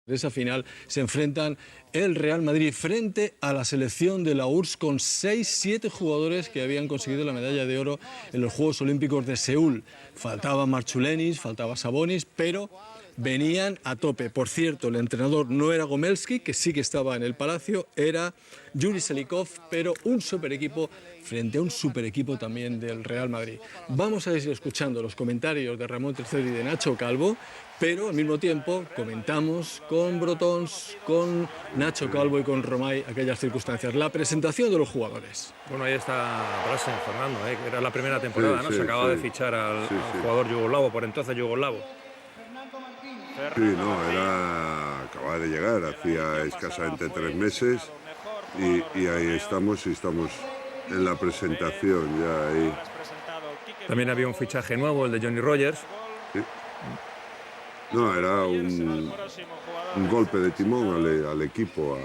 De esa final se enfrentan el Real Madrid frente a la selección de la URSS con 6-7 jugadores que habían conseguido la medalla de oro en los Juegos Olímpicos de Seúl. Faltaba Marchulenis, faltaba Sabonis, pero venían a tope. Por cierto, el entrenador no era Gomelski, que sí que estaba en el Palacio, era Yuri Selikov, pero un super equipo frente a un super equipo también del Real Madrid. Vamos a ir escuchando los comentarios de Ramón Trecet y de Nacho Calvo, pero al mismo tiempo comentamos con Brotons, con Nacho Calvo y con Romay aquellas circunstancias. La presentación de los jugadores. Bueno, ahí está Drasen, Fernando, que era la primera temporada, ¿no? Se acaba de fichar al jugador yugoslavo, por entonces yugoslavo. Sí, no, acababa de llegar, hacía escasamente 3 meses y ahí estamos en la presentación ya ahí. También había un fichaje nuevo, el de Johnny Rogers. Sí. No, era un golpe de timón al equipo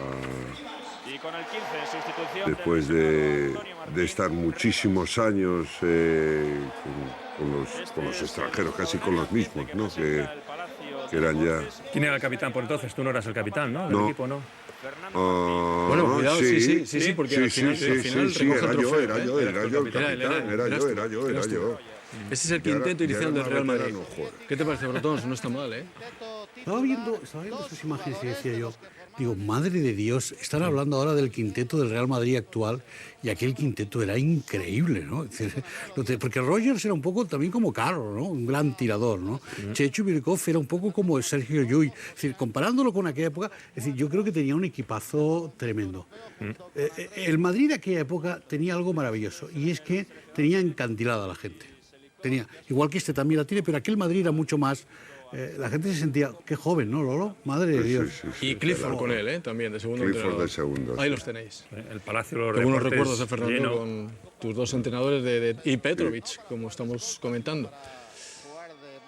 después de estar muchísimos años con los extranjeros, casi con los mismos, ¿no? Que eran ya... ¿Quién era el capitán por entonces? Tú no eras el capitán, ¿no? Del equipo, ¿no? Bueno, cuidado, sí, porque al final era yo. Ese es el quinteto inicial del Real Madrid. ¿Qué te parece, Brotons? No está mal, ¿eh? Estaba viendo esas imágenes y decía yo, digo, madre de Dios, están hablando ahora del quinteto del Real Madrid actual y aquel quinteto era increíble, ¿no? Porque Rogers era un poco también como Carro, ¿no? Un gran tirador, ¿no? Chechu Birkov era un poco como Sergio Llull. Es decir, comparándolo con aquella época, es decir, yo creo que tenía un equipazo tremendo. El Madrid de aquella época tenía algo maravilloso y es que tenía encantilada a la gente. Igual que este también la tiene, pero aquel Madrid era mucho más... la gente se sentía, qué joven, ¿no, Lolo? Madre de Dios. Sí, y Clifford con él, también, de segundo entrenador. Segundo. Ahí los tenéis. El Palacio de los Qué buenos Deportes recuerdos, Fernando, lleno. Con tus dos entrenadores y Petrovic, como estamos comentando.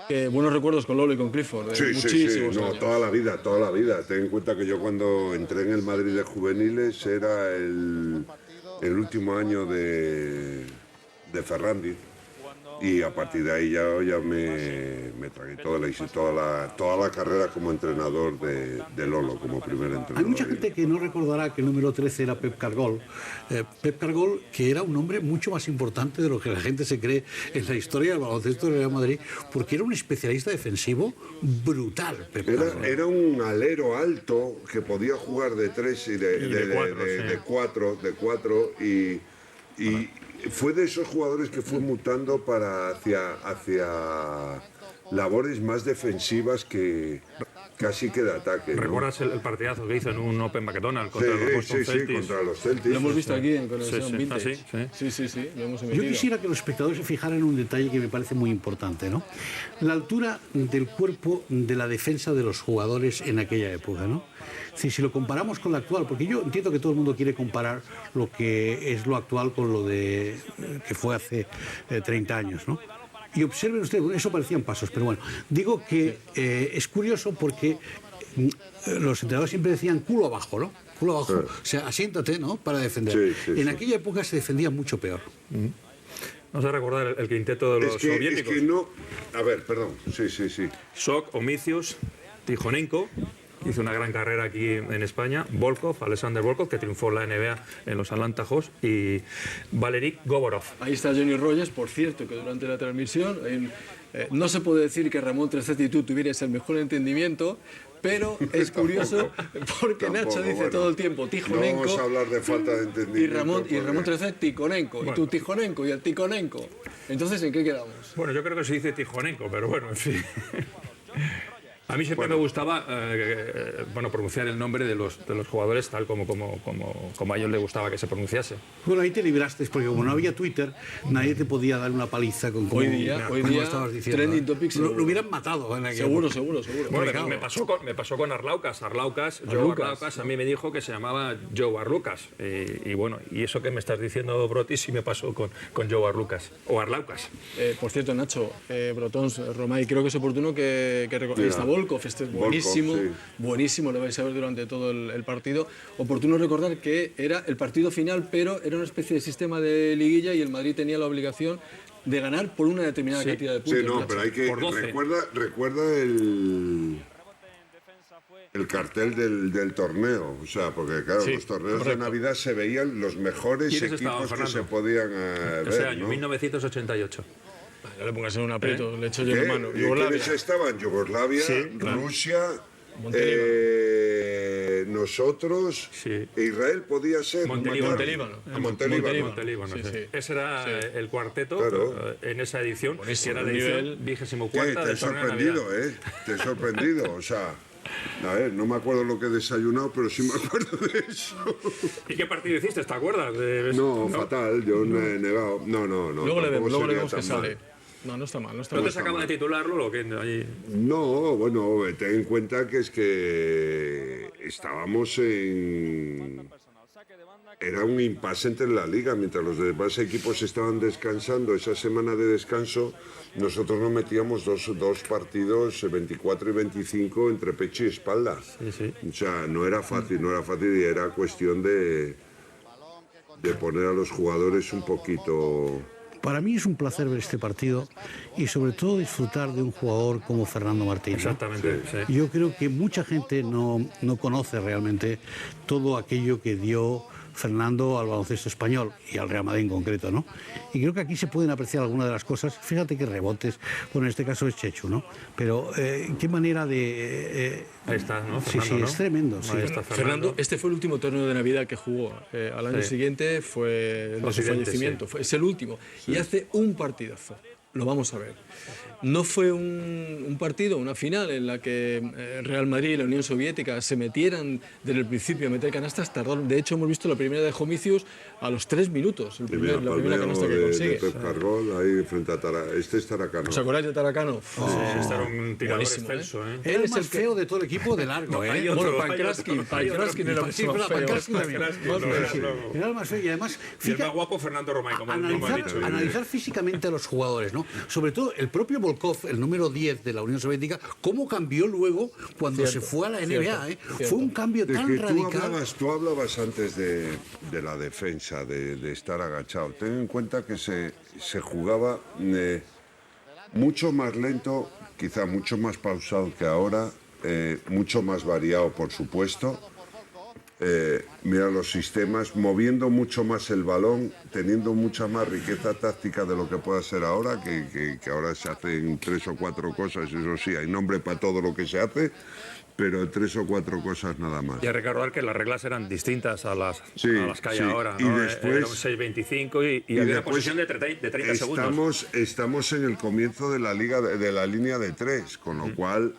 Buenos recuerdos con Lolo y con Clifford. Muchísimos años. Toda la vida. Ten en cuenta que yo cuando entré en el Madrid de juveniles era el último año de Ferrandi. Y a partir de ahí ya me tragué toda la carrera como entrenador de Lolo, como primer entrenador. Hay mucha gente que no recordará que el número 13 era Pep Cargol. Pep Cargol, que era un hombre mucho más importante de lo que la gente se cree en la historia del baloncesto del Real Madrid, porque era un especialista defensivo brutal, Pep Cargol. Era un alero alto que podía jugar de 3 y de 4 y fue de esos jugadores que fue mutando hacia labores más defensivas que casi que de ataque, ¿no? ¿Recuerdas el partidazo que hizo en un Open McDonald's contra los Boston Celtics? Sí, contra los Celtics. Lo hemos visto aquí en Conexión Vintage. Sí, lo hemos emitido. Yo quisiera que los espectadores se fijaran en un detalle que me parece muy importante, ¿no? La altura del cuerpo de la defensa de los jugadores en aquella época, ¿no? Si lo comparamos con lo actual, porque yo entiendo que todo el mundo quiere comparar lo que es lo actual con lo que fue hace 30 años, ¿no? Y observen ustedes, eso parecían pasos, pero bueno, digo que es curioso porque los entrenadores siempre decían culo abajo, ¿no? Culo abajo, o sea, asiéntate, ¿no? Para defender. En aquella época se defendía mucho peor. Vamos a recordar el quinteto de los soviéticos. Es que no... A ver, perdón, sí. Sok, Omicius, Tijonenko, hizo una gran carrera aquí en España, Volkov, Alexander Volkov, que triunfó en la NBA en los Atlanta Hawks, y Valerik Govorov. Ahí está Johnny Rogers, por cierto, que durante la transmisión no se puede decir que Ramón Trecet y tú tuvierais el mejor entendimiento, pero es curioso porque Nacho dice todo el tiempo Tijonenko. No vamos a hablar de falta de entendimiento. Y Ramón Trecet Tijonenko, y tú Tijonenko y el Tijonenko. Entonces, ¿en qué quedamos? Bueno, yo creo que se dice Tijonenko, pero bueno, en fin. A mí siempre me gustaba pronunciar el nombre de los jugadores tal como a ellos les gustaba que se pronunciase. Bueno, ahí te libraste, porque como no había Twitter, nadie te podía dar una paliza con hoy día estabas diciendo. Trending Topics lo hubieran matado. Seguro. Bueno, me pasó con Arlaucas. Joe Arlaucas a mí me dijo que se llamaba Joe Arlaucas. Y bueno, ¿y eso que me estás diciendo, Broti, si me pasó con Joe Arlaucas? O Arlaucas. Por cierto, Nacho, Brotons, Romay, creo que es oportuno que recordéis esta Volkov, este es buenísimo, buenísimo, lo vais a ver durante todo el partido. Oportuno recordar que era el partido final, pero era una especie de sistema de liguilla y el Madrid tenía la obligación de ganar por una determinada cantidad de puntos. Sí, no, pero hay que... Recuerda el... el cartel del torneo. O sea, porque claro, Sí, los torneos correcto. de Navidad se veían los mejores ¿Quiénes estaban, equipos que Fernando? se podían Ese ver, año, ¿no? 1988. Ya le pongas en un aprieto, le echo yo ¿Qué? la mano. ¿Y Yugoslavia. quiénes estaban? Yugoslavia, Sí, claro. Rusia, Montelíbano. nosotros, Sí. Israel podía ser. no Montelíbano. mataron. Montelíbano. Montelíbano. Montelíbano, Sí, sí. sí. Ese era Sí. el cuarteto Claro. en esa edición, Buenísimo, que era la un edición nivel. 24 Te he del torneo de sorprendido, Navidad. Te he sorprendido. O sea, a ver, no me acuerdo lo que he desayunado, pero sí me acuerdo de eso. ¿Y qué partido hiciste? ¿Te acuerdas? No, fatal, yo me he negado. No. Luego le tampoco luego le sería vemos que tan mal. sale. No está mal, no está ¿No mal. te sacaban de titularlo lo que allí? No, bueno, ten en cuenta que es que estábamos en... Era un impasse entre la liga, mientras los demás equipos estaban descansando, esa semana de descanso, nosotros nos metíamos dos partidos, 24 y 25, entre pecho y espalda. Sí. O sea, no era fácil y era cuestión de poner a los jugadores un poquito... Para mí es un placer ver este partido y sobre todo disfrutar de un jugador como Fernando Martín, ¿no? Exactamente, sí. Yo creo que mucha gente no conoce realmente todo aquello que dio Fernando al baloncesto español y al Real Madrid en concreto, ¿no? Y creo que aquí se pueden apreciar algunas de las cosas. Fíjate que rebotes, bueno, en este caso es Chechu, ¿no? Pero qué manera de... Ahí está, ¿no? sí, Fernando, ¿no? es tremendo, sí. Ahí está Fernando, este fue el último torneo de Navidad que jugó. Al año Sí. siguiente fue el de su Presidente, fallecimiento. Es el último. Y hace un partidazo. Lo vamos a ver. No fue un partido, una final en la que Real Madrid y la Unión Soviética se metieran desde el principio a meter canastas. Tardaron. De hecho, hemos visto la primera de Jomicius a los 3 minutos. La primera canasta que de consigue. Pep Cargol ahí frente a Este es Taracano. ¿Os acordáis de Taracano? Este era un tirador Buenísimo, excelso, ¿eh? Era el más feo de todo el equipo de largo, ¿eh? hay otro, Bueno, hay Pankraskin otro, hay otro. Pankraskin era Sí, mucho más pero feo. Pankraskin también. Pankraskin, Más no, feo, era sí. loco. Era el más feo y además... Y el fíjate, más guapo Fernando Romay, como me han dicho. analizar físicamente a los jugadores, ¿no? Sobre todo el propio Volkov, el número 10 de la Unión Soviética, cómo cambió luego cuando se fue a la NBA, ¿eh? Fue un cambio De tan que radical. tú hablabas antes de la defensa, de estar agachado. Ten en cuenta que se jugaba mucho más lento, quizá mucho más pausado que ahora, mucho más variado, por supuesto. Mira los sistemas, moviendo mucho más el balón, teniendo mucha más riqueza táctica de lo que pueda ser ahora, que ahora se hacen 3 o 4 cosas, eso sí, hay nombre para todo lo que se hace, pero 3 o 4 cosas nada más. Y a recordar que las reglas eran distintas a las que hay sí. ahora, Y ¿no? después- Era un 6-25 y había una después posición de 30 segundos. Estamos en el comienzo de la liga de la línea de 3, con lo cual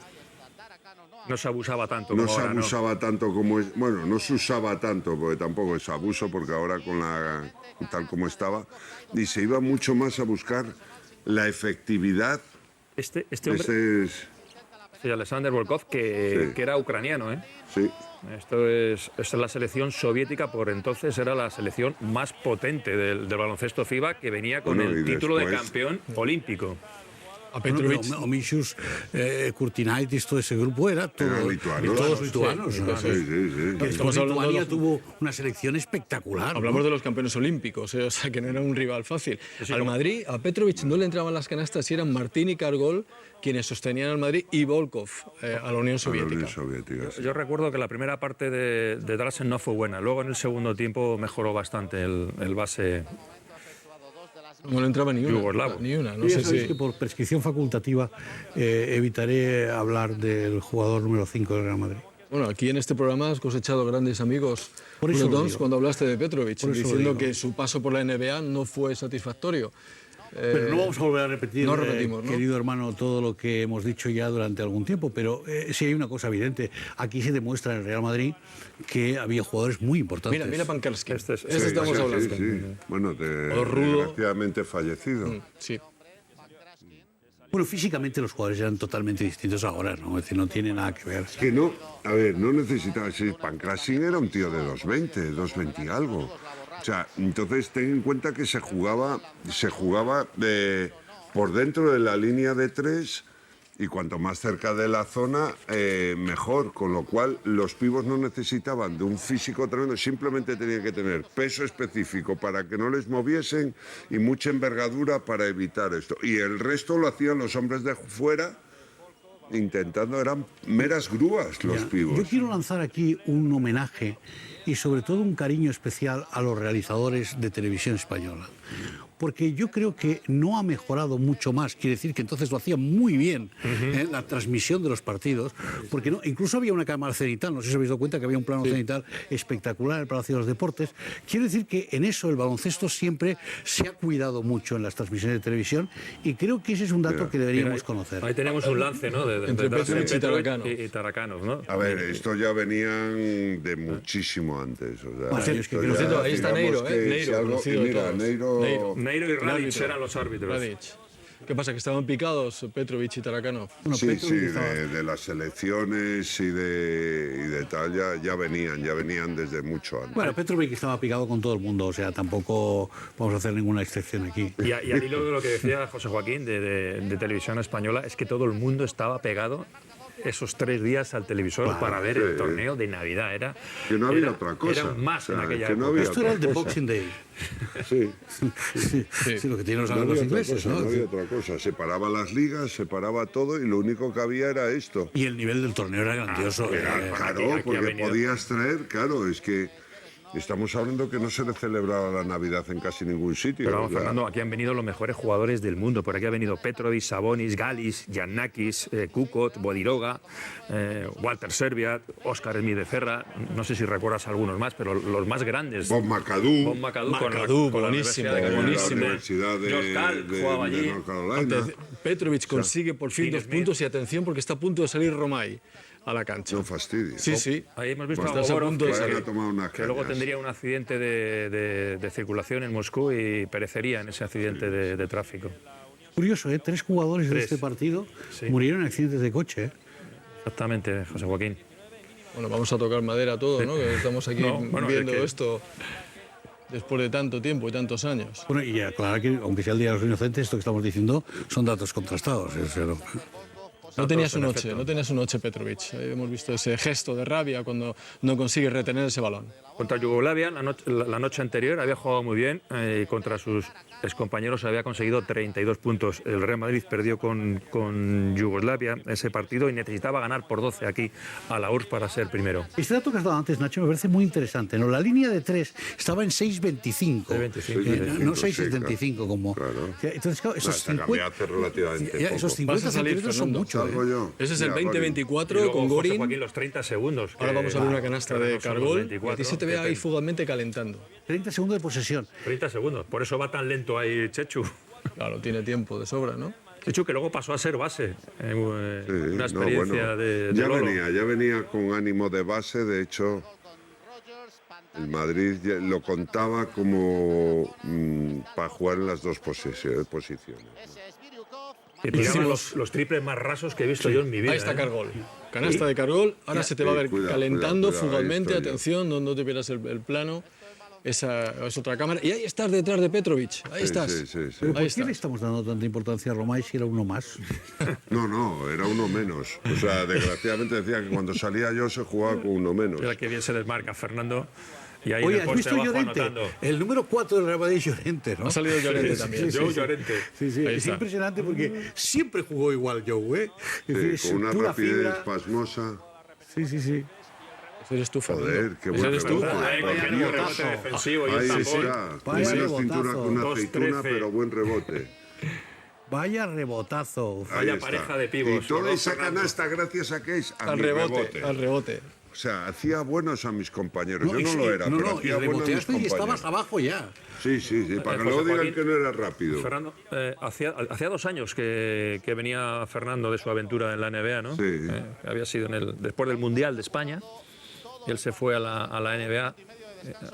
No se abusaba tanto no como se ahora, ¿no? abusaba tanto como es, bueno, no se usaba tanto porque tampoco es abuso, porque ahora con la tal como estaba, y se iba mucho más a buscar la efectividad. Este hombre, Este es, sí, Alexander Volkov, que Sí. era ucraniano, ¿eh? sí, Esto es la selección soviética, por entonces era la selección más potente del baloncesto FIBA, que venía con Bueno, el y título de después- campeón olímpico. A Petrovic. Omicius, Kurtinaitis, todo ese grupo era todo, Eran lituanos. todos lituanos. ¿no? sí, sí. Que Estamos hablando de Lituania los- tuvo una selección espectacular. ¿no? Hablamos de los campeones olímpicos, o sea que no era un rival fácil. Al Madrid, a Petrovic no le entraban las canastas y eran Martín y Cargol quienes sostenían al Madrid y Volkov a la Unión A la Soviética. Unión Soviética, sí. Yo recuerdo que la primera parte de Drasen no fue buena. Luego en el segundo tiempo mejoró bastante el base. No le entraba ni una. Yugoslavo. Ni una, no Ya sé sabéis si... que por prescripción facultativa evitaré hablar del jugador número 5 del Real Madrid. Bueno, aquí en este programa has cosechado grandes amigos Por eso lo brotons digo. cuando hablaste de Petrovic, Por eso lo diciendo digo. que su paso por la NBA no fue satisfactorio. Pero no vamos a volver a repetir, no repetimos, ¿no? querido hermano, todo lo que hemos dicho ya durante algún tiempo, pero sí hay una cosa evidente. Aquí se demuestra en el Real Madrid que había jugadores muy importantes. Mira Pankraskin. Este es- Este sí, estamos Sí, hablando. sí. Bueno, O Rudo. desgraciadamente fallecido. Sí. Bueno, físicamente los jugadores eran totalmente distintos ahora, ¿no? Es decir, no tiene nada que ver. Que no, a ver, no necesitaba ser. Pankraskin era un tío de 2.20, 2.20 y algo. O sea, entonces ten en cuenta que se jugaba por dentro de la línea de 3 y cuanto más cerca de la zona, mejor. Con lo cual, los pibos no necesitaban de un físico tremendo, simplemente tenían que tener peso específico para que no les moviesen y mucha envergadura para evitar esto. Y el resto lo hacían los hombres de fuera intentando, eran meras grúas los Ya. pibos. Yo quiero lanzar aquí un homenaje y sobre todo un cariño especial a los realizadores de televisión española. Porque yo creo que no ha mejorado mucho más. Quiere decir que entonces lo hacía muy bien la transmisión de los partidos. Porque no, incluso había una cámara cenital, no sé si os habéis dado cuenta que había un plano cenital espectacular en el Palacio de los Deportes. Quiero decir que en eso el baloncesto siempre se ha cuidado mucho en las transmisiones de televisión y creo que ese es un dato que deberíamos conocer. Ahí tenemos un lance, ¿no? Entre Petrovic y Taracano. y Taracanos, ¿no? A ver, estos ya venían de muchísimo antes. O sea, Bueno, es que esto creo ya, que- ahí está digamos Neiro, que Neiro, si algo- conocido y de mira, todos. Neiro, Neiro y El Radic árbitro. eran los árbitros. Radic. ¿Qué pasa? ¿Que estaban picados Petrovic y Tarakanov? Bueno, sí, Petrovic sí, estaba- de las selecciones y de tal, ya venían desde mucho antes. Bueno, Petrovic estaba picado con todo el mundo, o sea, tampoco vamos a hacer ninguna excepción aquí. Y al hilo de lo que decía José Joaquín de televisión española, es que todo el mundo estaba pegado esos 3 días al televisor para ver el torneo de Navidad. Era, Que no había era- otra cosa. Era más O sea, en aquella que no época. había Esto era el de otra cosa. Boxing Day. Sí, Sí, lo que tienen los, no los había otra ingleses, cosa, ¿no? no había otra cosa. Separaba las ligas, separaba todo y lo único que había era esto. Y el nivel del torneo era grandioso. Claro, aquí ha porque venido. podías traer, claro, es que estamos hablando que no se le celebraba la Navidad en casi ningún sitio. Pero vamos, o sea, Fernando, aquí han venido los mejores jugadores del mundo. Por aquí ha venido Petrovic, Sabonis, Galis, Giannakis, Kukoc, Bodiroga, Walter Serviat, Óscar Esmidecerra. No sé si recuerdas algunos más, pero los más grandes. Bob McAdoo, Bob McAdoo McAdoo, con la buenísimo, Universidad de buenísimo. la Universidad de, George Karl jugaba allí. North Carolina. Petrovic consigue por fin Dean 2 Smith. puntos y atención porque está a punto de salir Romay a la cancha. No fastidies. Sí, sí. Ahí hemos visto Estás a a Goborov, punto de Vayan salir. a tomar unas que luego cañas. tendría un accidente de circulación en Moscú y perecería en ese accidente de tráfico. Curioso, ¿eh? 3 jugadores de Tres. este partido Sí. murieron en accidentes de coche. ¿eh? Exactamente, José Joaquín. Bueno, vamos a tocar madera todo, ¿no? Que estamos aquí No, bueno, viendo es que- esto después de tanto tiempo y tantos años. Bueno, y aclarar que, aunque sea el Día de los Inocentes, esto que estamos diciendo son datos contrastados. O sea, no- No tenía su en noche, efecto. no tenía su noche Petrovic. Ahí hemos visto ese gesto de rabia cuando no consigue retener ese balón. Contra Yugoslavia, la noche anterior había jugado muy bien y contra sus excompañeros había conseguido 32 puntos. El Real Madrid perdió con Yugoslavia ese partido y necesitaba ganar por 12 aquí a la URSS para ser primero. Este dato que has dado antes, Nacho, me parece muy interesante, ¿no? La línea de 3 estaba en 6,25. 6,25, No sí, 6,75 como... claro. Entonces, claro, esos Se cambió 50... hace relativamente Ya, poco. esos 50 Vas a salir, centímetros son Fernando. mucho, ¿eh? Salgo yo. Ese es el Mira, Gorin. 20-24 Y luego, con José Gorin. Joaquín, los 30 segundos. Ahora vamos a ver una canasta de no son los Cargol. 24, A ti se te ve que ahí fugadamente calentando. 30 segundos de posesión. 30 segundos. Por eso va tan lento ahí Chechu. Claro, tiene tiempo de sobra, ¿no? Chechu que luego pasó a ser base. Sí, Una no, experiencia bueno, de ya Lolo. venía con ánimo de base, de hecho el Madrid ya lo contaba como para jugar en las dos posiciones. Que tiraban los triples más rasos que he visto yo en mi vida. Ahí está ¿eh? Cargol. Canasta de Cargol. Ahora se te va a ver Cuidado, calentando cuidado, ahí fugalmente. estoy yo. Atención, no te pierdas el plano. Esa es otra cámara. Y ahí estás detrás de Petrovic. Ahí estás. Sí. ¿Pero Ahí por qué está. le estamos dando tanta importancia a Romay si era uno más? No, era uno menos. O sea, desgraciadamente decía que cuando salía yo se jugaba con uno menos. Mira que bien se desmarca Fernando. Y ahí en Oye, el ¿has poste visto abajo Llorente? anotando. El número 4 del Real Madrid es Llorente, ¿no? Ha salido Llorente también. Joe Llorente. Sí, sí, Ahí es está. impresionante porque siempre jugó igual Joe, ¿eh? Es decir, Sí, es con una pura rapidez fibra. pasmosa. Sí. Ese eres tú, Fernando. Joder, qué Ese buen eres tú. rebote. Ahí Por cogiendo Dios. un rebote defensivo y Ahí un tapón. está. Con Vaya menos cintura que una rebotazo. aceituna, 2-13. pero buen rebote. Vaya rebotazo. Ahí Vaya está. pareja de pibos, Y toda los dos esa Fernando. canasta, gracias a qué es a Al mi rebote, al rebote. O sea, hacía buenos a mis compañeros. Yo y no sí, lo era, pero y hacía buenos a mis reboteaste y estabas compañeros. abajo ya. Sí, para que José luego digan Joaquín, que no era rápido. Fernando, hacía 2 años que venía Fernando de su aventura en la NBA, ¿no? Sí. Había sido después del Mundial de España. Y él se fue a la NBA,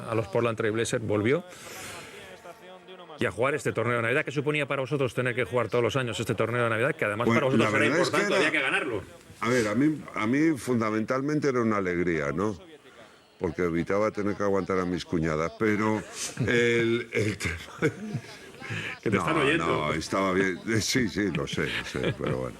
a los Portland Trail Blazers, volvió. Y a jugar este torneo de Navidad. ¿Qué suponía para vosotros tener que jugar todos los años este torneo de Navidad? Que además Pues, para vosotros la era verdad es que importante, era- había que ganarlo. A ver, a mí fundamentalmente era una alegría, ¿no? Porque evitaba tener que aguantar a mis cuñadas, pero el tema... Que te están oyendo. No, estaba bien. Sí, lo sé, pero bueno.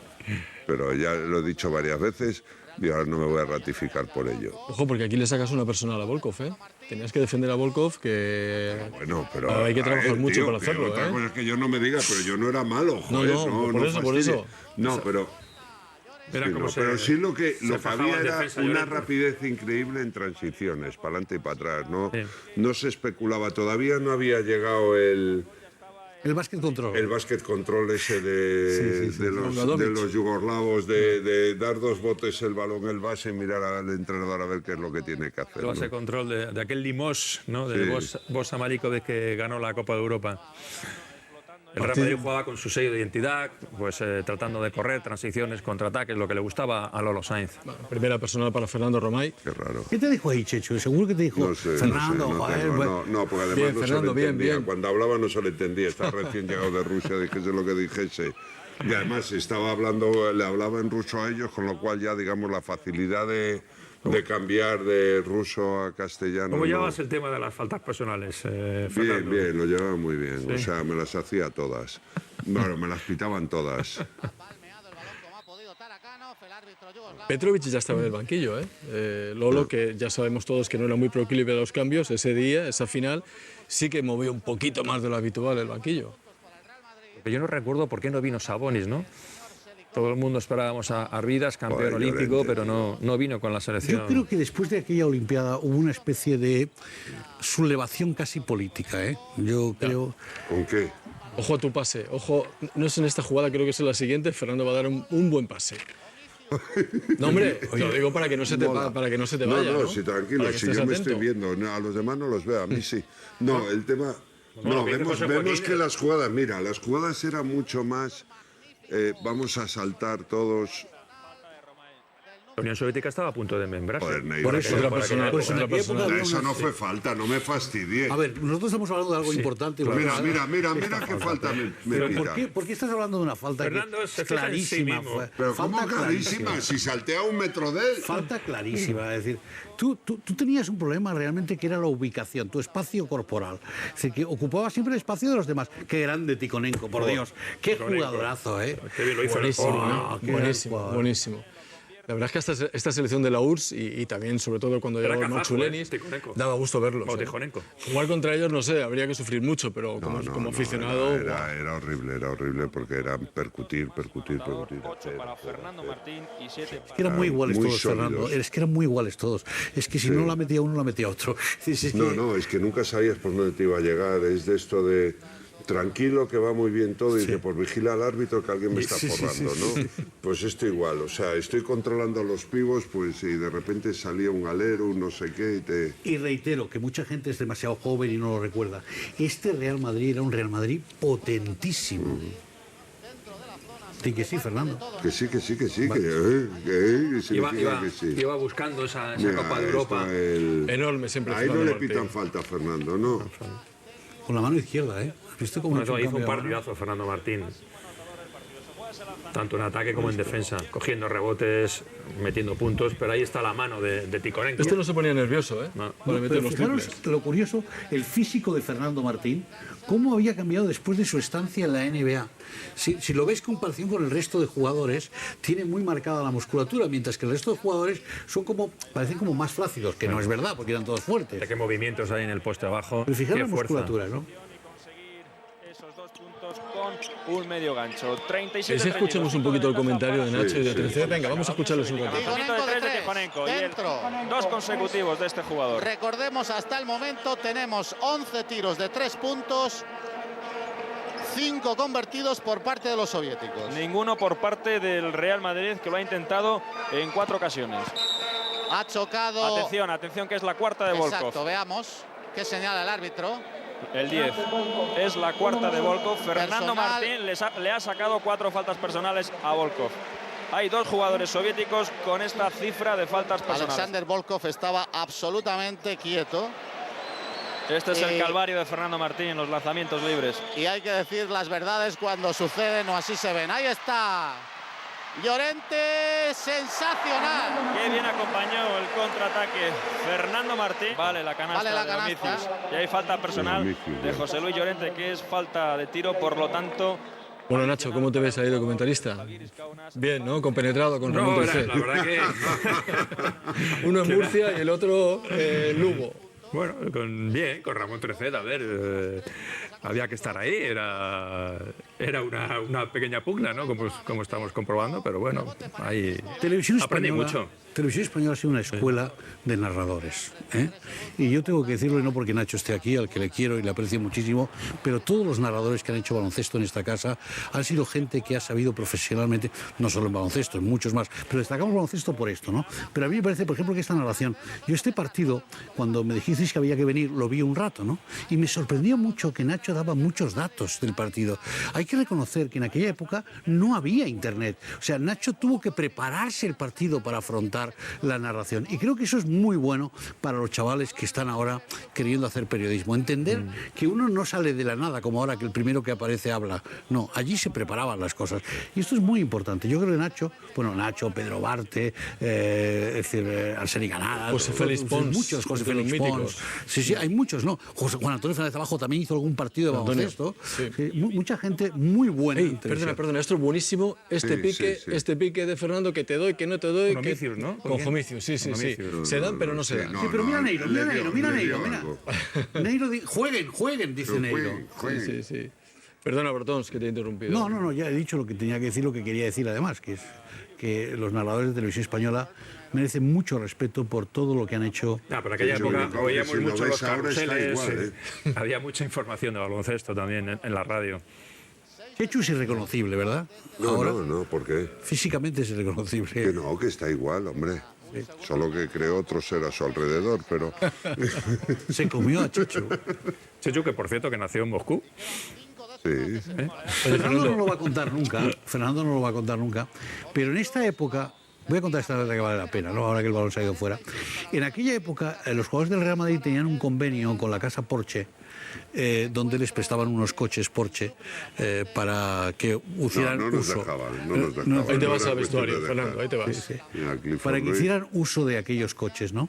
Pero ya lo he dicho varias veces y ahora no me voy a ratificar por ello. Ojo, porque aquí le sacas una personal a Volkov, ¿eh? Tenías que defender a Volkov, que... Bueno, pero... Ahora hay que a trabajar ver, mucho tío, para que hacerlo, otra ¿eh? cosa es que yo no me diga, pero yo no era malo, joder. No, por eso, por fastidie. eso. No, pero... Era Sí, como no, se- pero sí lo que fajaba había en era defensa, una Llorente. rapidez increíble en transiciones, para adelante y para atrás, ¿no? Sí. No se especulaba, todavía no había llegado el básquet control. básquet control ese de Obradovic. los yugoslavos, de dar 2 botes el balón, el base y mirar al entrenador a ver qué es lo que tiene que hacer. Lo hace ¿no? control de aquel Limos, ¿no? De Bosa Marinkovic que ganó la Copa de Europa. El Real Madrid jugaba con su sello de identidad, pues tratando de correr, transiciones, contraataques, lo que le gustaba a Lolo Sainz. Primera personal para Fernando Romay. Qué raro. ¿Qué te dijo ahí, Chechu? Seguro que te dijo No sé, Fernando, no sé, joder, tengo, bueno. no, porque además Bien, no Fernando, se le bien, entendía. bien. Cuando hablaba no se le entendía, está recién llegado de Rusia, dijese lo que dijese. Y además estaba hablando, le hablaba en ruso a ellos, con lo cual ya, digamos, la facilidad de cambiar de ruso a castellano. ¿Cómo no. llevabas el tema de las faltas personales, Bien, Fernando? bien, lo llevaba muy bien. O sea, me las hacía todas. Bueno, me las pitaban todas. Petrovic ya estaba en el banquillo, ¿eh? Lolo, que ya sabemos todos que no era muy proclive a los cambios, ese día, esa final, sí que movió un poquito más de lo habitual el banquillo. Porque yo no recuerdo por qué no vino Sabonis, ¿no? Todo el mundo esperábamos a Arvidas, campeón Joder, olímpico, Llorente, pero no vino con la selección. Yo creo que después de aquella Olimpiada hubo una especie de sublevación casi política, ¿eh? Yo creo... ¿Con qué? Ojo a tu pase, ojo, no es en esta jugada, creo que es en la siguiente, Fernando va a dar un buen pase. No, hombre, te lo digo para que no se te, para que no se te vaya. No, ¿no? sí, tranquilo, Para que si estés yo me atento. estoy viendo, no, a los demás no los veo, a mí sí. No, el tema... No, dice vemos, José vemos Joaquín, que las jugadas, mira, las jugadas eran mucho más... vamos a saltar todos... La Unión Soviética estaba a punto de membrarse. Joder, Neira, Por eso, Otra Por persona, aquella por eso, época. en aquella época había Eso una- no fue falta, no me fastidie. A ver, nosotros estamos hablando de algo importante. Mira qué falta me Pero pita. ¿por qué estás hablando de una falta Fernando que se es fija en sí clarísima? mismo. Fue- Pero falta ¿cómo clarísima? Si saltea un metro de él. Falta clarísima. Es decir, tú tenías un problema realmente que era la ubicación, tu espacio corporal. Es decir, que ocupaba siempre el espacio de los demás. Qué grande Tikhonenko, por Dios. Qué Tikhonenko. jugadorazo, ¿eh? Qué bien lo hizo. Buenísimo, Oh, ¿no? qué buenísimo, jugador. buenísimo. La verdad es que esta selección de la URSS y también, sobre todo, cuando Era llegó el kazajo, Marchulenis, Tikhonenko. daba gusto verlos. O Tikhonenko. Jugar contra ellos, no sé, habría que sufrir mucho, pero como aficionado... Era horrible porque era percutir. Para Fernando Martín y 7 Es que eran muy iguales Muy todos, sólidos. Fernando. Es que eran muy iguales todos. Es que si no la metía uno, la metía otro. Es que- No, es que nunca sabías por dónde te iba a llegar. Es de esto de tranquilo, que va muy bien todo, y dice, pues vigila al árbitro que alguien me está forrando, ¿no? Pues esto igual, o sea, estoy controlando a los pibos, pues y de repente salía un alero, un no sé qué, y te... Y reitero que mucha gente es demasiado joven y no lo recuerda. Este Real Madrid era un Real Madrid potentísimo. Sí que sí, Fernando. Que sí, que significa que sí. Iba buscando esa Mira, Copa de Europa. Enorme siempre. Ahí no Fernando le Martín. pitan falta a Fernando, ¿no? Con la mano izquierda, ¿eh? ¿Has visto cómo ha hecho un Hizo un cambio de mano? partidazo Fernando Martín. Tanto en ataque como en defensa. Cogiendo rebotes, metiendo puntos, pero ahí está la mano de Tikhonenko. Este no se ponía nervioso, ¿eh? No. Para meter Pero los fijaros triples. lo curioso, el físico de Fernando Martín, cómo había cambiado después de su estancia en la NBA. Si lo ves en comparación con el resto de jugadores, tiene muy marcada la musculatura, mientras que el resto de jugadores parecen como más flácidos, que no es verdad, porque eran todos fuertes. Qué movimientos hay en el poste abajo. Pero fijaros Qué la fuerza. musculatura, ¿no? esos 2 puntos con un medio gancho. 37. ¿Queréis que escuchemos un poquito el comentario de Nacho y de 13? Venga, vamos a escucharlos un ratito. Lanzamiento de 3 de Tikhonenko y el Dentro. 2 consecutivos de este jugador. Recordemos, hasta el momento tenemos 11 tiros de 3 puntos, 5 convertidos por parte de los soviéticos. Ninguno por parte del Real Madrid, que lo ha intentado en 4 ocasiones. Ha chocado... Atención, que es la cuarta de Volkov. Exacto, veamos qué señala el árbitro. El 10 es la cuarta de Volkov. Fernando Personal. Martín le ha sacado 4 faltas personales a Volkov. Hay 2 jugadores soviéticos con esta cifra de faltas personales. Alexander Volkov estaba absolutamente quieto. Este es el calvario de Fernando Martín, los lanzamientos libres. Y hay que decir las verdades cuando suceden o así se ven. Ahí está Llorente, sensacional. Qué bien acompañó el contraataque Fernando Martín. Vale la canasta, Vale la de canasta. Domicius. Y hay falta personal Domicius, de ya. José Luis Llorente, que es falta de tiro, por lo tanto... Bueno, Nacho, ¿cómo te ves ahí de comentarista? Bien, ¿no? Compenetrado con Ramón No, Trecet. la verdad que... Uno en Murcia y el otro en Lugo. Bueno, con Ramón Trecet, a ver. había que estar ahí, era una pequeña pugna, ¿no? Como estamos comprobando, pero bueno, ahí aprendí mucho. Televisión Española ha sido una escuela de narradores, ¿eh? Y yo tengo que decirlo, y no porque Nacho esté aquí, al que le quiero y le aprecio muchísimo, pero todos los narradores que han hecho baloncesto en esta casa han sido gente que ha sabido profesionalmente, no solo en baloncesto, en muchos más, pero destacamos baloncesto por esto, ¿no? Pero a mí me parece, por ejemplo, que esta narración, yo este partido, cuando me dijisteis que había que venir, lo vi un rato, ¿no? Y me sorprendió mucho que Nacho daba muchos datos del partido. Hay que reconocer que en aquella época no había internet, o sea, Nacho tuvo que prepararse el partido para afrontar la narración. Y creo que eso es muy bueno para los chavales que están ahora queriendo hacer periodismo. Entender que uno no sale de la nada, como ahora que el primero que aparece habla. No, allí se preparaban las cosas. Y esto es muy importante. Yo creo que Nacho, Pedro Barte, Arseni Ganada, José Félix Pons, muchos, José Félix Pons. Sí, hay muchos, ¿no? Juan Antonio Fernández Abajo también hizo algún partido de baloncesto. Sí, mucha gente muy buena. Perdona, esto es buenísimo. Este pique de Fernando que te doy, que no te doy. Con Homicios, ¿no? Con Homicios, sí. Se dan, pero no se dan. Sí, pero mira Neiro. Neiro, jueguen, dice Neiro. Sí. Perdona, Bertons, que te he interrumpido. No, ya he dicho lo que tenía que decir, lo que quería decir además, que es que los narradores de Televisión Española merecen mucho respeto por todo lo que han hecho. Pero aquella época oíamos mucho los carruseles, igual, había mucha información de baloncesto también en la radio. Chechu es irreconocible, ¿verdad? No, ¿por qué? Físicamente es irreconocible. Que está igual, hombre. Sí. Solo que creó otro ser a su alrededor, pero... Se comió a Chechu. Chechu, que por cierto, que nació en Moscú. Sí. Fernando no lo va a contar nunca. Pero en esta época... Voy a contar esta vez que vale la pena, ¿no? Ahora que el balón se ha ido fuera. En aquella época, los jugadores del Real Madrid tenían un convenio con la casa Porsche, donde les prestaban unos coches Porsche para que hicieran no nos uso. dejaban. Ahí te vas al vestuario, Fernando, ahí te vas. Sí. Para que hicieran uso de aquellos coches, ¿no?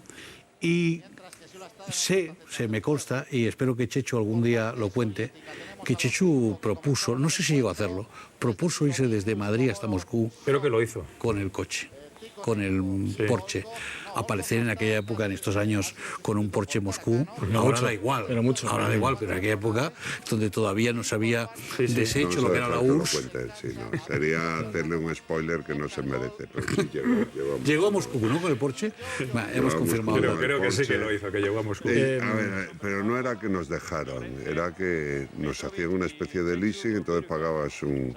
Y se me consta, y espero que Chechu algún día lo cuente, que Chechu propuso, no sé si llegó a hacerlo, propuso irse desde Madrid hasta Moscú. Creo que lo hizo. Con el coche, con el Porsche. Aparecer en aquella época, en estos años, con un Porsche Moscú, ahora da igual. Ahora da igual, pero en aquella época, donde todavía no se había deshecho lo que era la URSS. Sería hacerle un spoiler que no se merece, pero sí llegó a Moscú, ¿no? Con el Porsche. Hemos confirmado. Creo que sí que lo hizo, que llegó a Moscú. A ver, pero no era que nos dejaran, era que nos hacían una especie de leasing, entonces pagabas una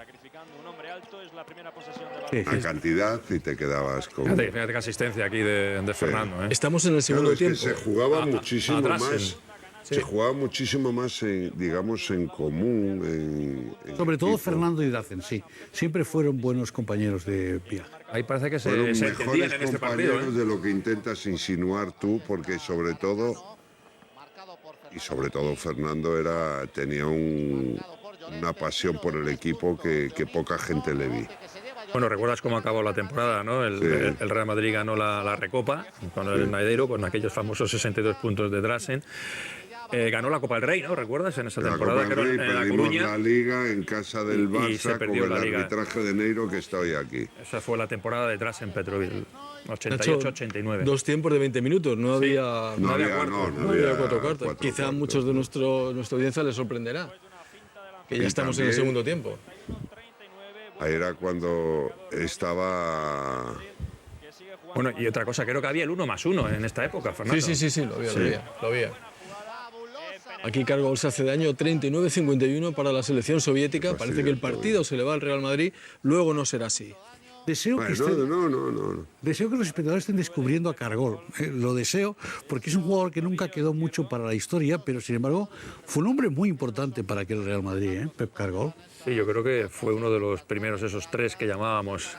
cantidad y te quedabas con... Fíjate qué asistencia aquí de Fernando. Estamos en el segundo tiempo. Se jugaba muchísimo más. Se jugaba muchísimo más, digamos, en común. Sobre todo Fernando y Drazen, sí. Siempre fueron buenos compañeros de viaje. Ahí parece que se entendían en este partido. De lo que intentas insinuar tú, porque sobre todo Fernando tenía una pasión por el equipo que poca gente le vi. Bueno, recuerdas cómo acabó la temporada, ¿no? El Real Madrid ganó la Recopa con el Naidero, con aquellos famosos 62 puntos de Drazen. Ganó la Copa del Rey, ¿no? ¿Recuerdas? En esa temporada que en La Coruña. La Liga en casa del Barça con el arbitraje de Neiro que está hoy aquí. Esa fue la temporada de Drazen Petrovil, 88-89. Dos tiempos de 20 minutos, no había cuatro cuartos. Quizá a muchos de nuestra audiencia les sorprenderá que ya estamos en el segundo tiempo. Ahí era cuando estaba... Bueno, y otra cosa, creo que había el 1+1 en esta época, Fernando. Sí, lo había. Aquí Cargol se hace daño, 39-51 para la selección soviética. Parece que el partido se le va al Real Madrid, luego no será así. Deseo que los espectadores estén descubriendo a Cargol. Lo deseo porque es un jugador que nunca quedó mucho para la historia, pero sin embargo fue un hombre muy importante para aquel Real Madrid, Pep Cargol. Sí, yo creo que fue uno de los primeros, esos tres que llamábamos.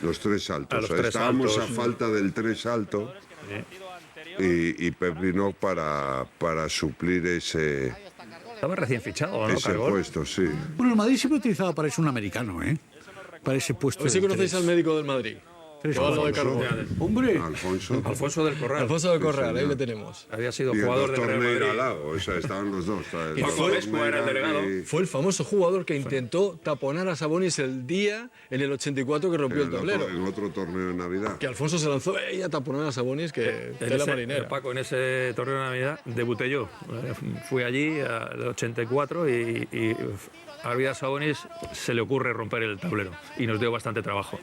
Los tres altos. Estábamos a falta del tres alto. Y Pep vino para suplir ese... Estaba recién fichado, ¿no, ese Cargol? puesto, sí. Bueno, el Madrid siempre utilizaba para eso un americano, para ese puesto. ¿Sí conocéis al médico del Madrid? Caballo de carbón. Hombre, Alfonso del Corral. Alfonso del Corral, ahí le tenemos. Había sido Y el jugador del doctor Real Neira al Madrid. lado, o sea, estaban los dos. ¿sabes? Y Paco Vesco era el delegado. Fue el famoso jugador que intentó taponar a Sabonis el día en el 84 que rompió el tablero. En otro torneo de Navidad. Que Alfonso se lanzó a taponar a Sabonis, que tela marinera. Paco, en ese torneo de Navidad debuté yo. Fui allí al 84 y a Arvidas Sabonis se le ocurre romper el tablero y nos dio bastante trabajo.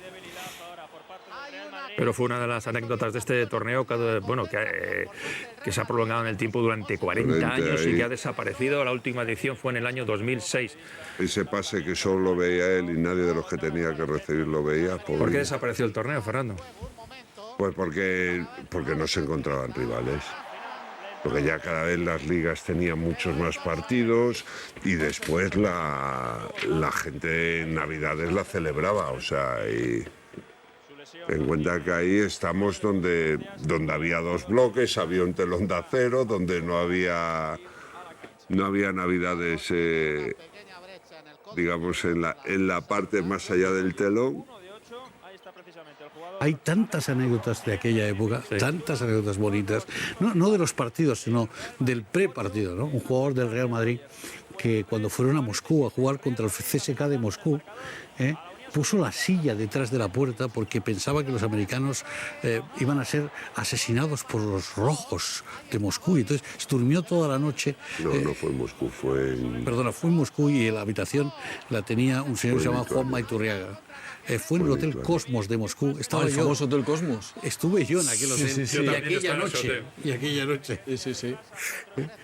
Pero fue una de las anécdotas de este torneo que se ha prolongado en el tiempo durante 40 años y que ha desaparecido. La última edición fue en el año 2006. Ese pase que solo lo veía él y nadie de los que tenía que recibir lo veía. ¿Por qué desapareció el torneo, Fernando? Pues porque no se encontraban rivales. Porque ya cada vez las ligas tenían muchos más partidos y después la gente en Navidades la celebraba, o sea, y ten en cuenta que ahí estamos donde había dos bloques, había un telón de acero, donde no había Navidades, digamos, en la parte más allá del telón. hay tantas anécdotas de aquella época, tantas anécdotas bonitas, no de los partidos, sino del prepartido, ¿no? Un jugador del Real Madrid que cuando fueron a Moscú a jugar contra el CSKA de Moscú, puso la silla detrás de la puerta porque pensaba que los americanos iban a ser asesinados por los rojos de Moscú. Y entonces durmió toda la noche. No fue en Moscú, fue en... Perdona, fue en Moscú y en la habitación la tenía un señor que se llamaba Juan Maiturriaga. Fue en el Hotel Cosmos de Moscú. Estaba el yo, famoso Hotel Cosmos. Estuve yo en aquel hotel. sí. Y aquella noche. Y aquella noche. Sí.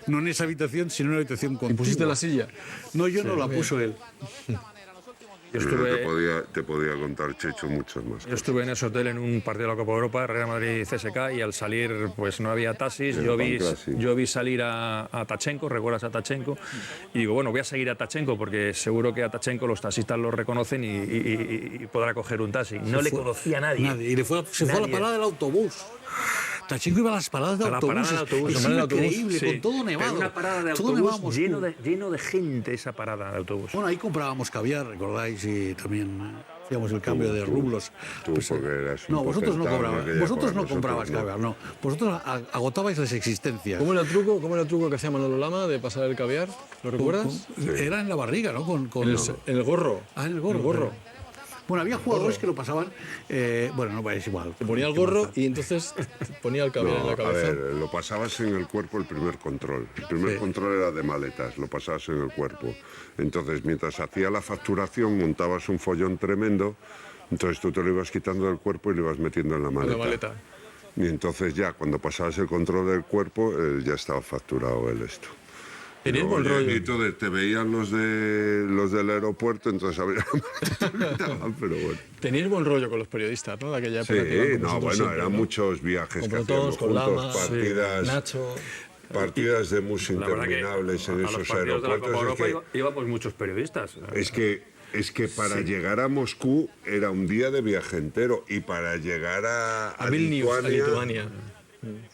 No en esa habitación, sino en una habitación contigua. ¿Y pusiste la silla? No, yo no la puso él. Yo estuve, te podía contar, Checho, muchos más. yo estuve en ese hotel en un partido de la Copa Europa, Real Madrid-CSKA, y al salir pues no había taxis. Yo vi salir a Tachenko, ¿recuerdas a Tachenko? Y digo, bueno, voy a seguir a Tachenko porque seguro que a Tachenko los taxistas lo reconocen y podrá coger un taxi. No le conocía a nadie. Y se fue a la parada del autobús. Tachenko iba a las paradas de autobús. Es increíble, sí. con todo nevado. Era una parada de todo autobús lleno de gente, esa parada de autobús. Bueno, ahí comprábamos caviar, ¿recordáis? Y también hacíamos el cambio de rublos. Porque eras un No, vosotros no potentado en comprabais. aquella Vosotros época, no comprabais nosotros caviar, no. Vosotros agotabais las existencias. ¿Cómo era el truco que hacía Manolo Lama de pasar el caviar? ¿Lo recuerdas? Era en la barriga, ¿no? En el gorro. Ah, en el gorro. Bueno, había jugadores que lo pasaban... no, es igual. Te ponía el gorro y entonces ponía el caviar en la A cabeza. ver, lo pasabas en el cuerpo el primer control. El primer control era de maletas, lo pasabas en el cuerpo. Entonces, mientras hacía la facturación, montabas un follón tremendo. Entonces tú te lo ibas quitando del cuerpo y lo ibas metiendo en la maleta. En la maleta. Y entonces ya, cuando pasabas el control del cuerpo, ya estaba facturado el esto. Tenías buen rollo. Y entonces te veían los del aeropuerto, entonces había... pero bueno. Teníais buen rollo con los periodistas, ¿no? De aquella época. que iban Sí, con no, vosotros bueno, siempre, eran ¿no? muchos viajes Con que Brotons, hacíamos con juntos, Lama, partidas... Nacho. Partidas de mus La verdad que interminables en a los esos partidos de la aeropuertos. Copa Europa íbamos muchos periodistas. Es que para llegar a Moscú era un día de viaje entero y para llegar a Vilnius, a Lituania.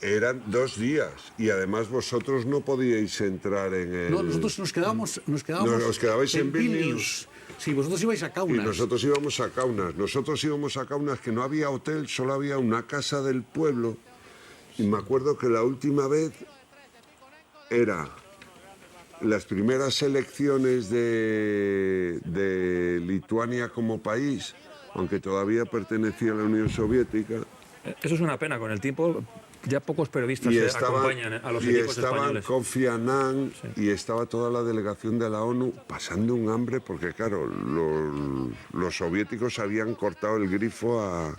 eran 2 días y además vosotros no podíais entrar en el... No, nosotros nos quedábamos os quedabais en Vilnius. Sí, vosotros ibais a Y Kaunas. nosotros íbamos a Kaunas. Nosotros íbamos a Kaunas, que no había hotel, solo había una casa del pueblo. Y me acuerdo que la última vez era las primeras elecciones de Lituania como país, aunque todavía pertenecía a la Unión Soviética. Eso es una pena, con el tiempo ya pocos periodistas acompañan a los equipos españoles. Kofi Annan y estaba toda la delegación de la ONU pasando un hambre porque, claro, los soviéticos habían cortado el grifo a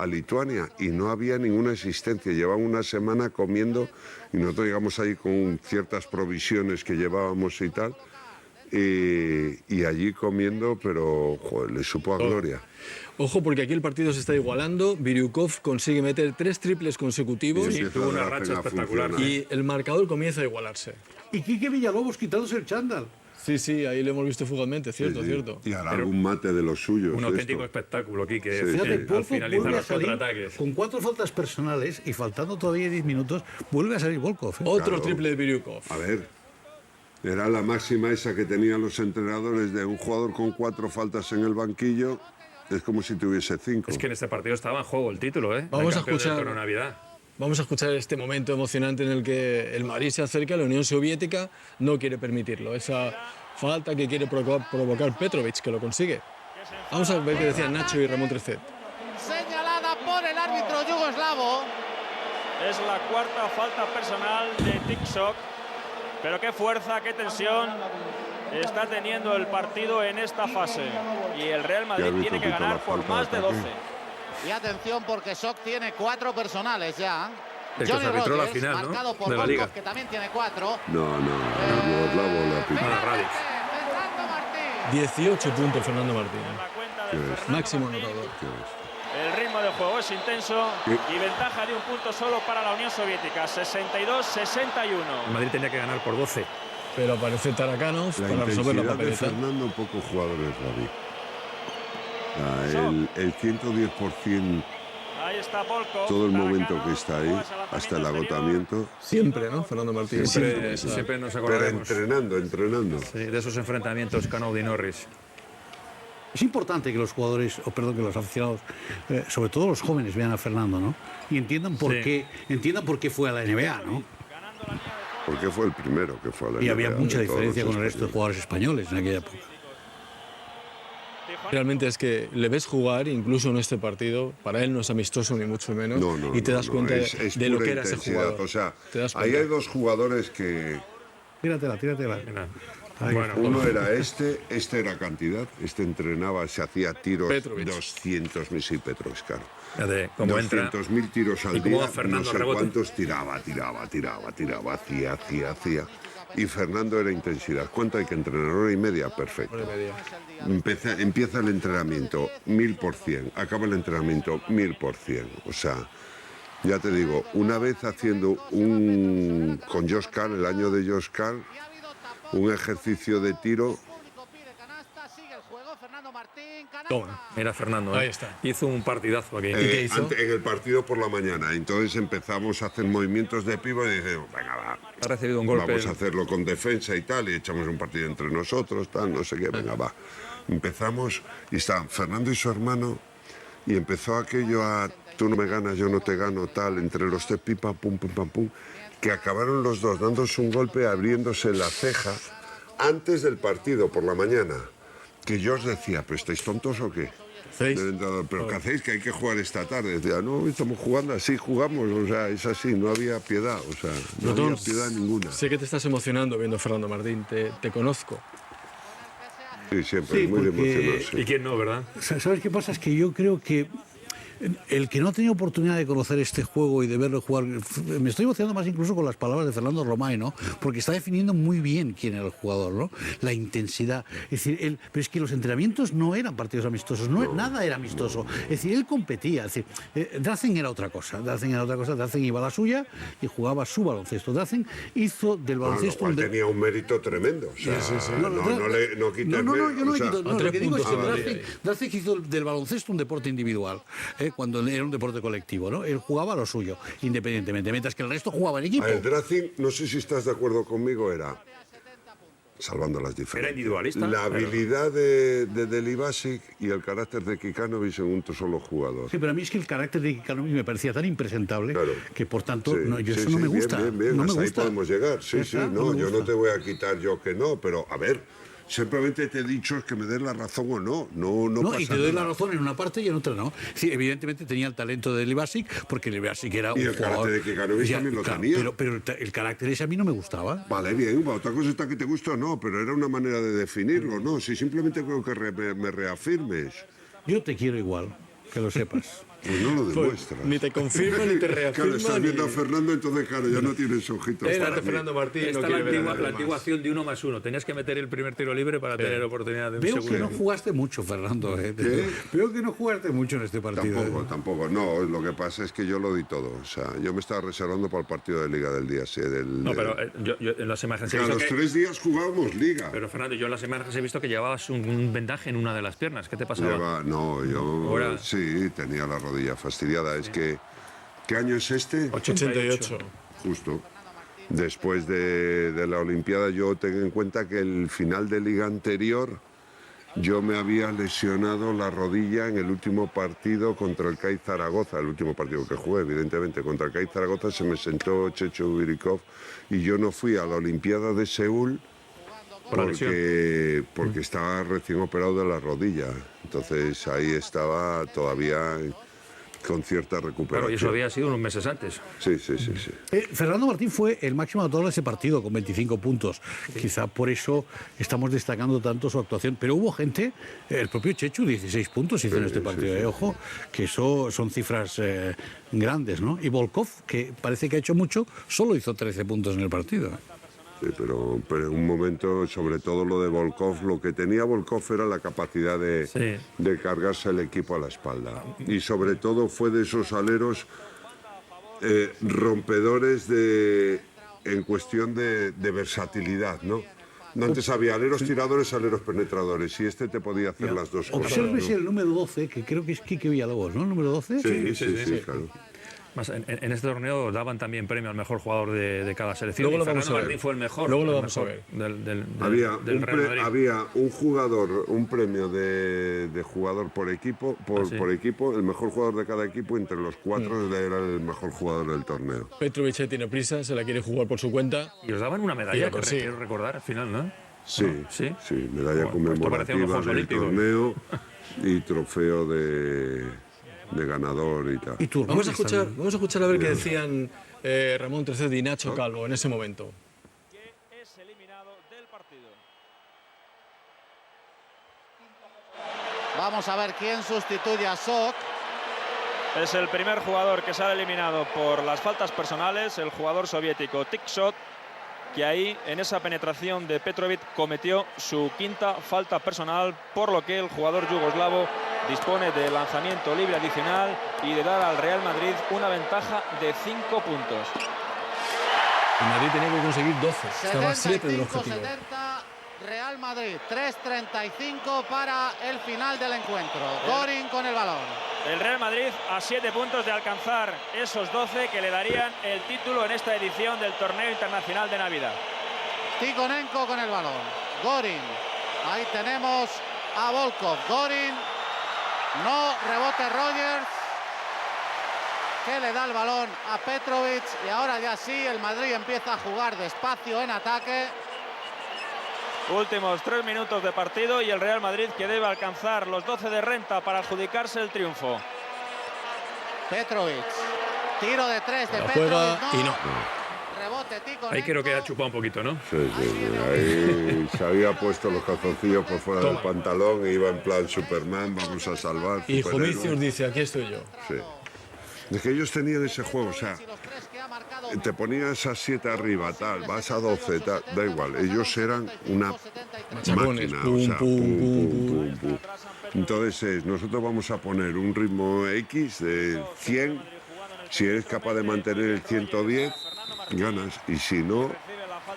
Lituania y no había ninguna existencia. Llevaban una semana comiendo y nosotros llegamos ahí con ciertas provisiones que llevábamos y tal. Y allí comiendo, pero joder, le supo a gloria. Ojo, porque aquí el partido se está igualando. Biriukov consigue meter 3 triples consecutivos Sí, tuvo una racha espectacular. y el marcador comienza a igualarse. Y Quique Villalobos quitándose el chándal. Sí, ahí lo hemos visto fugazmente, cierto. Y hará algún mate de los suyos. Un esto. auténtico espectáculo, Quique. Fíjate, Al Volkov finalizar vuelve a los salir contraataques. con 4 faltas personales y faltando todavía 10 minutos, vuelve a salir Volkov. Otro Claro. triple de Biriukov. A ver, era la máxima esa que tenían los entrenadores de un jugador con 4 faltas en el banquillo Es como si tuviese 5. Es que en este partido estaba en juego el título, ¿eh? Vamos El a campeón del escuchar- torneo de Navidad. Vamos a escuchar este momento emocionante en el que el Madrid se acerca, la Unión Soviética no quiere permitirlo. Esa falta que quiere provocar Petrovic, que lo consigue. Vamos a ver qué decían Nacho y Ramón Trecet. Señalada por el árbitro yugoslavo. Es la cuarta falta personal de Tiksok. Pero qué fuerza, qué tensión está teniendo el partido en esta fase. Y el Real Madrid árbitro tiene que pitó la ganar por falta más de de ataque? 12. Y atención porque Sok tiene 4 personales ya. El que Johnny arbitró la Rogers, final, ¿no? marcado por De la Volkov, Liga. que también tiene 4. No, el yugoslavo la pitó. Bueno, Radic. Fernando Martín. 18 puntos Fernando Martín. La cuenta de ¿Qué es? Fernando Máximo Martín. anotador. El ritmo de juego es intenso ¿Qué? y ventaja de un punto solo para la Unión Soviética, 62-61. El Madrid tenía que ganar por 12. Pero aparece Tarakanov La para resolver la intensidad de papeleta. Fernando, pocos jugadores la vi. El 110%, Ahí está Volkov. todo el Tarakanov, momento que está ahí, juega ese lanzamiento hasta el exterior. agotamiento. Siempre, ¿no? Fernando Martín. Siempre, esa- siempre nos Pero acordaremos entrenando. sí, de esos enfrentamientos Canaudi-Norris. Es importante que los jugadores, que los aficionados, sobre todo los jóvenes, vean a Fernando, ¿no? Y entiendan por Sí. qué fue a la NBA, ¿no? Porque fue el primero que fue a la Y había NBA mucha de todos diferencia los con el resto de españoles. jugadores españoles en aquella época. Realmente es que le ves jugar, incluso en este partido, para él no es amistoso ni mucho menos, No, y te das cuenta es de lo pura que era ese intensidad. jugador. O sea, Te das ahí cuenta. hay dos jugadores que Tíratela. Mira. Ahí. Bueno, uno era este era cantidad, este entrenaba, se hacía tiros Petrovic. 200.000, sí, Petrovic, claro. fíjate cómo entra. 200.000 tiros al Y cómo día, va Fernando no sé al rebote. cuántos tiraba, hacía. Y Fernando era intensidad. ¿Cuánto hay que entrenar? 1 hora y media, perfecto. Empieza el entrenamiento, 1000%. Acaba el entrenamiento, 1000%. O sea, ya te digo, una vez haciendo con Josh Carl, el año de Josh Carl, un ejercicio de tiro. Toma. Mira Fernando, Ahí está. hizo un partidazo aquí. qué hizo? En el partido por la mañana. Entonces empezamos a hacer movimientos de pívot y dijimos, venga, va. Ha recibido un golpe. Vamos a hacerlo con defensa y tal, y echamos un partido entre nosotros, tal, no sé qué, venga, va. Empezamos y estaban Fernando y su hermano, y empezó aquello a tú no me ganas, yo no te gano, tal, entre los tres, pipa, pum, pum, pam, pum, que acabaron los dos dándose un golpe, abriéndose la ceja antes del partido, por la mañana. Que yo os decía, ¿pero estáis tontos o qué? ¿Hacéis? Del entrenador, ¿pero qué hacéis? Que hay que jugar esta tarde. Decía, no, estamos jugando, así jugamos, o sea, es así, no había piedad, o sea, no Botón, había piedad ninguna. sé que te estás emocionando viendo a Fernando Martín, te conozco. Sí, siempre, Sí, es muy porque- emocionante. ¿Y quién no, verdad? ¿Sabes qué pasa? Es que yo creo que el que no ha tenido oportunidad de conocer este juego y de verlo jugar, me estoy emocionando más incluso con las palabras de Fernando Romay, ¿no? Porque está definiendo muy bien quién era el jugador, ¿no? La intensidad. Es decir, pero es que los entrenamientos no eran partidos amistosos, nada era amistoso. Es decir, él competía. Es decir, Drazen era otra cosa. Drazen iba a la suya y jugaba su baloncesto. Drazen hizo del Bueno, lo baloncesto cual un tenía un mérito tremendo. O sea, no quites yo no le o sea, quito. No, a lo 3 que digo es que puntos Drazen hizo del baloncesto un deporte individual, cuando era un deporte colectivo, ¿no? Él jugaba lo suyo, independientemente, mientras que el resto jugaba en equipo. a ver, Drazen, no sé si estás de acuerdo conmigo, era, salvando las diferencias, Era individualista, la pero- habilidad de Delibasic y el carácter de Kikanovic en un solo jugador. Sí, pero a mí es que el carácter de Kikanovic me parecía tan impresentable Claro. que, por tanto, Sí, eso sí, no me bien, gusta. bien, no me hasta ahí gusta. podemos llegar. Sí, Ya sí, está, no, me yo no gusta. te voy a quitar yo que no, pero a ver, simplemente te he dicho que me des la razón o no. No No, pasa y te doy la nada. razón en una parte y en otra no. Sí, evidentemente tenía el talento de Delibasic, porque Delibasic era Y un el jugador... carácter de Kikanovic Ya, también lo claro, tenía. Pero el carácter ese a mí no me gustaba. Vale, bien, otra cosa está que te guste o no, pero era una manera de definirlo, ¿no? Si simplemente creo que me reafirmes, Yo te quiero igual, que lo sepas. pues no lo Pues, demuestras. ni te confirma ni te reafirma. Claro, estás viendo a ni... Fernando, entonces claro, ya no tienes ojitos para Espérate, mí. Fernando Martín, Esta no es quiere ver a la nadie más. antigua acción de 1+1. Tenías que meter el primer tiro libre para tener oportunidad de un Veo que segundo. no jugaste mucho, Fernando. Veo que no jugaste mucho en este partido. Tampoco. No, lo que pasa es que yo lo di todo. O sea, yo me estaba reservando para el partido de Liga del día. Sí, No, pero yo en las imágenes he a visto los que... 3 días jugábamos Liga. Pero Fernando, yo en las imágenes he visto que llevabas un vendaje en una de las piernas. ¿Qué te pasaba? Yo Ahora- sí, tenía la rodilla fastidiada. Es que, ¿qué año es este? 88. Justo. Después de la Olimpiada, yo tengo en cuenta que el final de Liga anterior yo me había lesionado la rodilla en el último partido contra el CAI Zaragoza, el último partido que jugué, evidentemente. Contra el CAI Zaragoza se me sentó Checho Birikov y yo no fui a la Olimpiada de Seúl porque estaba recién operado de la rodilla. Entonces ahí estaba todavía con cierta recuperación. Claro, y eso había sido unos meses antes. Sí. Fernando Martín fue el máximo anotador de ese partido con 25 puntos. Sí. Quizá por eso estamos destacando tanto su actuación. Pero hubo gente, el propio Chechu, 16 puntos hizo en este partido. Sí. Ojo, que eso son cifras grandes, ¿no? Y Volkov, que parece que ha hecho mucho, solo hizo 13 puntos en el partido. Sí, pero en un momento, sobre todo lo de Volkov, lo que tenía Volkov era la capacidad de cargarse el equipo a la espalda. Y sobre todo fue de esos aleros rompedores en cuestión de versatilidad, ¿no? Antes había aleros tiradores, aleros penetradores, y este te podía hacer las dos cosas. Obsérvese el número 12, que creo que es Quique Villalobos, ¿no? ¿El número 12? Sí, claro. Más, en este torneo daban también premio al mejor jugador de cada selección. Luego lo vamos a ver. Martín fue el mejor. Luego lo vamos a ver. Había un jugador, un premio de jugador por equipo, por equipo, el mejor jugador de cada equipo, entre los cuatro era el mejor jugador del torneo. Petrovic tiene prisa, se la quiere jugar por su cuenta. Y os daban una medalla, quiero recordar, al final, ¿no? Sí, medalla conmemorativa del torneo y trofeo de ganador y tal. Vamos a escuchar a ver qué decían Ramón Trecet y Nacho Calvo en ese momento. Es eliminado del partido. Vamos a ver quién sustituye a Sok. Es el primer jugador que sale eliminado por las faltas personales, el jugador soviético Tiksok, que ahí en esa penetración de Petrovic cometió su quinta falta personal, por lo que el jugador yugoslavo dispone de lanzamiento libre adicional y de dar al Real Madrid una ventaja de 5 puntos. El Madrid tenía que conseguir 12, estaba a 7 del objetivo. 70, Real Madrid, 3:35 para el final del encuentro. Gorin con el balón. El Real Madrid a 7 puntos de alcanzar esos 12 que le darían el título en esta edición del Torneo Internacional de Navidad. Tikhonenko con el balón. Gorin. Ahí tenemos a Volkov. Gorin. No, rebote Rogers, que le da el balón a Petrovic. Y ahora ya sí, el Madrid empieza a jugar despacio en ataque. Últimos 3 minutos de partido y el Real Madrid que debe alcanzar los 12 de renta para adjudicarse el triunfo. Petrovic, tiro de 3 de la Petrovic. Juega y no. Rebote Tikhonenko. Ahí creo que ha chupado un poquito, ¿no? Sí. Ahí se había puesto los calzoncillos por fuera del pantalón e iba en plan Superman, vamos a salvar. Y Jomicios dice, aquí estoy yo. Sí. Es que ellos tenían ese juego, o sea, te ponías a 7 arriba, tal, vas a 12, tal, da igual. Ellos eran una Machacones, máquina, o sea, pum. Entonces, nosotros vamos a poner un ritmo X de 100, si eres capaz de mantener el 110, ganas, y si no,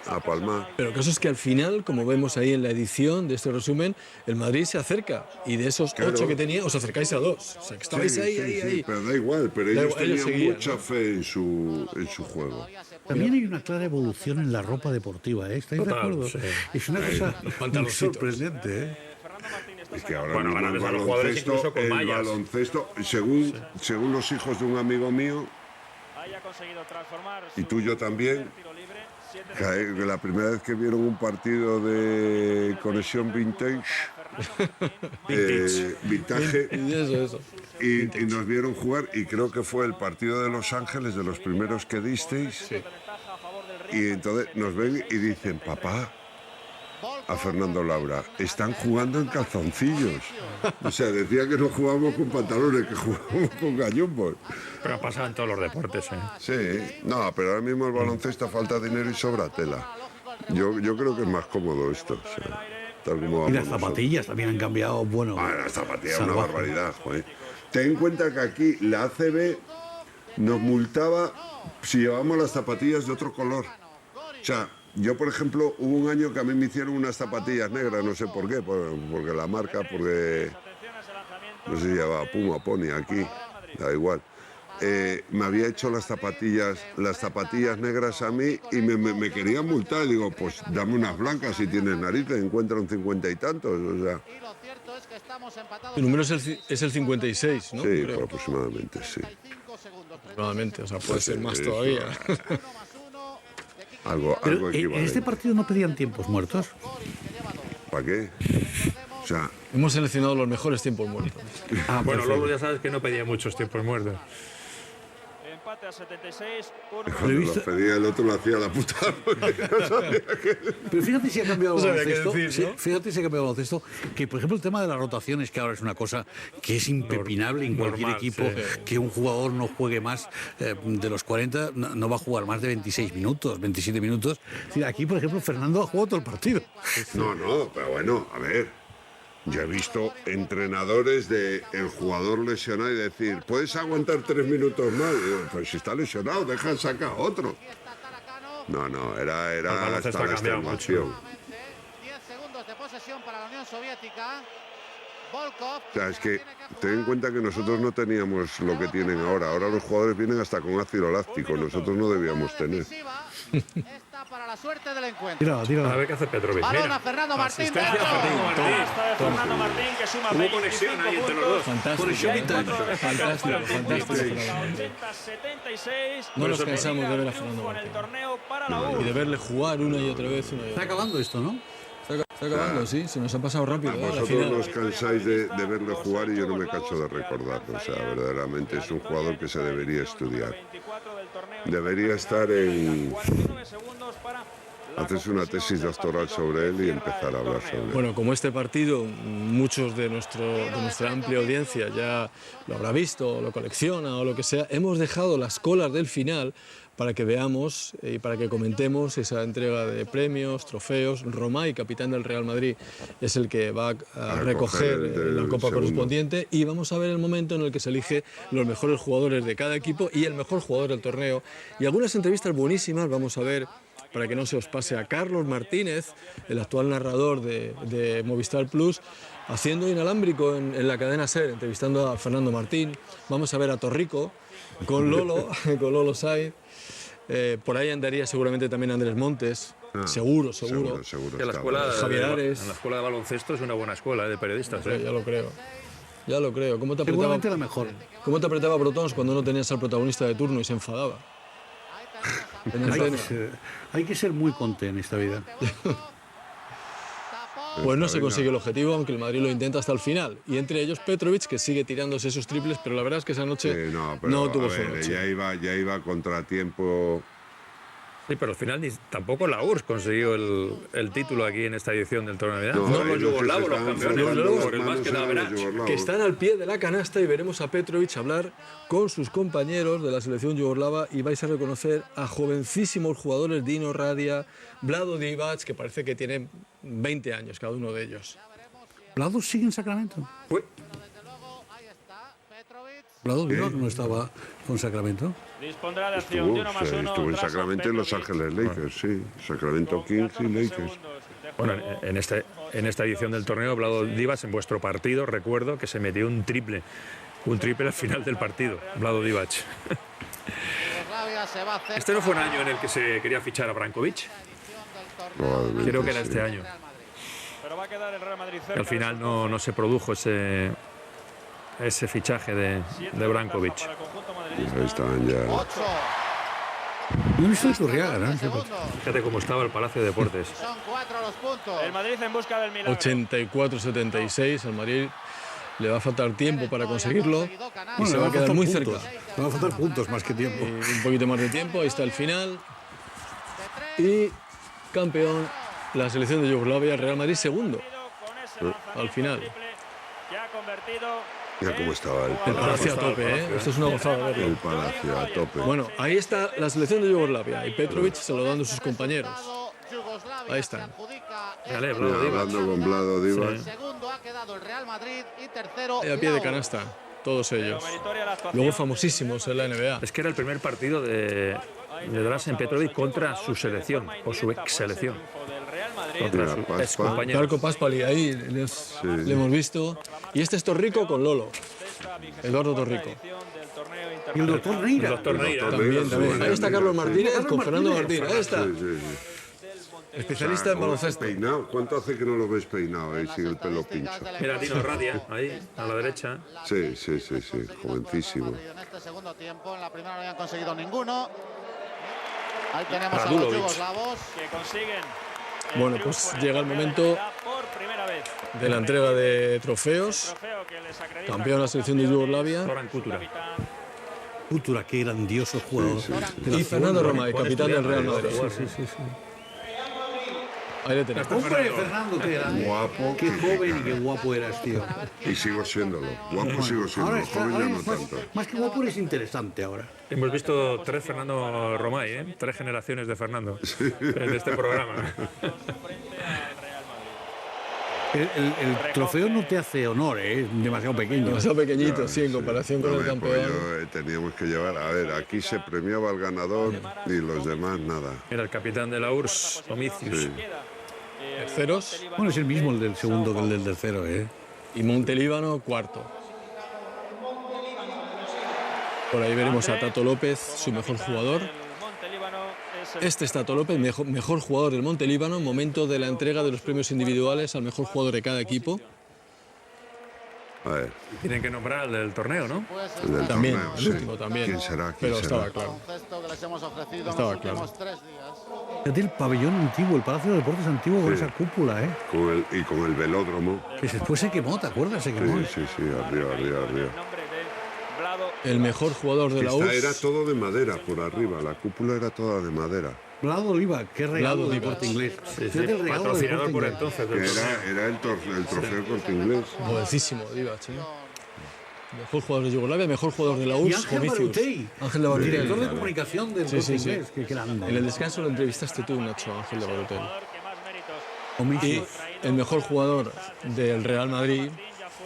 a palmar. Pero el caso es que al final, como vemos ahí en la edición de este resumen, el Madrid se acerca, y de esos 8 que tenía, os acercáis a 2. O sea, que estabais ahí. Pero da igual, pero ellos tenían mucha fe en su juego. También hay una clara evolución en la ropa deportiva, ¿eh? ¿Estáis de acuerdo? Sí. Es una cosa muy sorprendente, ¿eh? Es que ahora mismo el baloncesto, según los hijos de un amigo mío, y tuyo también, que la primera vez que vieron un partido de Conexión Vintage, y nos vieron jugar, y creo que fue el partido de Los Ángeles, de los primeros que disteis, y entonces nos ven y dicen, papá, a Fernando Laura, están jugando en calzoncillos. O sea, decía que no jugábamos con pantalones, que jugábamos con gallumbos. Pero pasa en todos los deportes, ¿eh? Sí, no, pero ahora mismo el baloncesto falta dinero y sobra tela. Yo creo que es más cómodo esto, o sea, tal como vamos. Y las zapatillas también han cambiado, bueno. Las zapatillas, una barbaridad, joder. Ten en cuenta que aquí la ACB nos multaba si llevábamos las zapatillas de otro color. O sea, yo, por ejemplo, hubo un año que a mí me hicieron unas zapatillas negras, no sé por qué, porque la marca, porque no sé si llevaba Puma, Pony aquí, da igual. me había hecho las zapatillas negras a mí y me querían multar. Digo, pues dame unas blancas si tienes narices, encuentra un 50 y tantos. O sea. El número es el 56, ¿no? Sí, Creo. aproximadamente, sí. Aproximadamente, o sea, puede ser más todavía. Algo Pero, ¿en equivalente. este partido no pedían tiempos muertos? ¿Para qué? O sea, Hemos seleccionado los mejores tiempos muertos. Bueno, Lolo ya sabes que no pedía muchos tiempos muertos. Empate a 76. cuando lo pedía el otro lo hacía la puta. Pero fíjate si ha cambiado el No sabía qué baloncesto. decir, ¿no? Sí, fíjate si ha cambiado el baloncesto. Que, por ejemplo, el tema de las rotaciones, que ahora es una cosa que es impepinable en cualquier Normal, equipo, sí. que un jugador no juegue más de los 40, no va a jugar más de 26 minutos, 27 minutos. Es decir, aquí, por ejemplo, Fernando ha jugado todo el partido. No, pero bueno, a ver. Yo he visto entrenadores de el jugador lesionado y decir, ¿puedes aguantar 3 minutos más? Y digo, pues si está lesionado, deja sacar a otro. No, era baloncesto hasta la ha cambiado extenuación. 10 segundos de posesión para la Unión Soviética. Volkov. O sea, es que ten en cuenta que nosotros no teníamos lo que tienen ahora. Ahora los jugadores vienen hasta con ácido láctico. Nosotros no debíamos tener. Esta para la suerte del encuentro. Tira, tira. A ver qué hace Petrovic. Balón Mira. a Fernando Martín. Asistencia a dentro. Fernando Martín. Esta de Fernando Martín, que suma Hubo 25 conexión ahí entre los puntos. dos. Fantástico, fantástico. 76. No nos cansamos de ver a Fernando Con el Martín. torneo para la U. Y de verle jugar una y otra vez, una y Está otra vez. acabando esto, ¿no? Está acabando, sí, se nos ha pasado rápido. La Vosotros final. os cansáis de verle jugar y yo no me canso de recordarlo. O sea, verdaderamente es un jugador que se debería estudiar. Debería estar en... hacerse una tesis doctoral sobre él y empezar a hablar sobre él. Bueno, como este partido, muchos de nuestra amplia audiencia ya lo habrá visto, o lo colecciona o lo que sea, hemos dejado las colas del final para que veamos y para que comentemos esa entrega de premios, trofeos. Romay, capitán del Real Madrid, es el que va a recoger el la copa segundo. correspondiente y vamos a ver el momento en el que se elige los mejores jugadores de cada equipo y el mejor jugador del torneo. Y algunas entrevistas buenísimas vamos a ver, para que no se os pase, a Carlos Martínez, el actual narrador de Movistar Plus, haciendo inalámbrico en la cadena SER, entrevistando a Fernando Martín. Vamos a ver a Torrico con Lolo, con Lolo Saiz. Por ahí andaría seguramente también Andrés Montes, seguro. Seguro Que la está. escuela, Javier Ares. en la escuela de baloncesto es una buena escuela de periodistas. Ya lo creo. Ya lo creo. ¿Cómo te apretaba, Seguramente la mejor. cómo te apretaba Brotons cuando no tenías al protagonista de turno y se enfadaba? En antena. Hay que ser muy conte en esta vida. Pues no se consigue el objetivo, aunque el Madrid lo intenta hasta el final. Y entre ellos Petrovic, que sigue tirándose esos triples, pero la verdad es que esa noche No, no pero tuvo a su ver, noche. ya iba a contratiempo. Sí, pero al final tampoco la URSS consiguió el título aquí en esta edición del torneo de Navidad. No, Fueron los ellos yugoslavos los estaban campeones frotando por el las básquet manos, eran los Average. yugoslavos. Que están al pie de la canasta y veremos a Petrovic hablar con sus compañeros de la selección yugoslava y vais a reconocer a jovencísimos jugadores, Dino Radia, Vlado Divac, que parece que tienen 20 años cada uno de ellos. ¿Vlado sigue en Sacramento? Fue- ¿Vlado Divac no estaba con Sacramento? Dispondrá de acción de 1 más 1. Estuvo en Sacramento y en Los Ángeles Lakers, sí. Sacramento Kings y Lakers. Bueno, en esta edición del torneo, Vlado Divac, en vuestro partido, recuerdo que se metió un triple al final del partido, Vlado Divac. Este no fue un año en el que se quería fichar a Brankovic, Probablemente, creo que era sí. este año. Pero va a quedar el Real Madrid cerca. Y al final no se produjo ese fichaje de Brankovic. Para el conjunto Y madridista. ahí estaban ya. 8 No he visto el Turriaga, ¿no? segundos. Fíjate cómo estaba el Palacio de Deportes. Son 4 los puntos. El Madrid en busca del milagro. 84-76, al Madrid le va a faltar tiempo para conseguirlo y se le va a quedar faltar muy puntos. cerca. Le van a faltar puntos más que tiempo. Un poquito más de tiempo, ahí está el final. Y campeón, la selección de Yugoslavia, Real Madrid segundo. Al final. Que ha convertido Mira cómo estaba El Palacio a tope, ¿eh? Esto es una gozada verlo. el Palacio a tope. Bueno, ahí está la selección de Yugoslavia y Petrovic saludando a sus compañeros. Ahí están. Dale, Mira, Vlado Divac. hablando con Vlado Divac. Segundo ha quedado el Real Madrid y tercero Ahí a pie de la U. canasta, todos ellos. meritoria la actuación Luego famosísimos en la NBA. Es que era el primer partido de Dražen Petrovic contra su selección, o su ex selección. del Real Madrid. Contra Mira, su Paspa. ex compañero. Darko Paspali, ahí le hemos visto. Y este es Torrico con Lolo. Eduardo Torrico. Edición del torneo Y el doctor Neira. El doctor Neira. También. Ahí está Carlos Martínez con Fernando Martín. Ahí está. Sí, sí, sí. Especialista en baloncesto. Peinado. ¿Cuánto hace que no lo ves peinado ahí sin el pelo pincho? Mira, Dino Radia, ahí, a la derecha. Sí, sí, sí, sí, jovencísimo. En este segundo tiempo, en la primera no habían conseguido ninguno. Ahí tenemos a los Radulovic. yugoslavos. Que consiguen Bueno, pues llega el momento por primera vez. de la entrega de trofeos. Trofeo que les acredita Campeón de la selección de Yugoslavia. Zoran Kutura. Futura, qué grandioso jugador. Y Fernando Romay, capitán del Real Madrid. Sí, sí, sí. Ahí le tenemos. Hombre, Fernando, qué grande. Guapo. Qué joven y qué guapo eras, tío. Y sigo siéndolo. Guapo sigo siendo. Ahora está, Joven ya ahora no es más, tanto. más que guapo, eres interesante ahora. Hemos visto 3 Fernando Romay, ¿eh? 3 generaciones de Fernando en este programa. El trofeo no te hace honor, es demasiado pequeño. Demasiado pequeñito, sí, en comparación con el Pues campeón. teníamos que llevar. A ver, aquí se premiaba al ganador y los demás nada. Era el capitán de la URSS, Omicius. Sí. Terceros Bueno, es el mismo el del segundo que el del tercero, ¿eh? y Montelíbano, cuarto. Por ahí veremos a Tato López, su mejor jugador. Este es Tato López, mejor jugador del Montelíbano, momento de la entrega de los premios individuales al mejor jugador de cada equipo. A ver, Tienen que nombrar al del torneo, ¿no? el del También, torneo, el sí. último también. ¿Quién será? ¿Quién Pero será? estaba claro. Baloncesto que les hemos ofrecido Estaba en los últimos claro. 3 días. Es del pabellón antiguo, el Palacio de Deportes antiguo con Sí. esa cúpula, ¿eh? Y con el velódromo. Que después se quemó, ¿te acuerdas? Se quemó. Sí, sí, sí, arriba, arriba, arriba. El mejor jugador de la Esta era URSS. todo de madera por arriba, la cúpula era toda de madera. Vlado Oliva, qué regalo Vlado del Oliva. Corte Inglés. Sí, Fíjate el regalo del patrocinador Corte por Inglés. entonces Que del torneo. era el trofeo Corte Inglés. Jovencísimo, Divac, ¿eh? Mejor jugador de Yugoslavia, mejor jugador de la Y URSS, Ángel Jovicius. Barutey, Ángel de Barutey. director de comunicación del Sí, Corte sí, sí. Inglés. Qué grande. En el descanso lo entrevistaste tú, Nacho, Ángel de Barutey. Y Omisius. el mejor jugador del Real Madrid,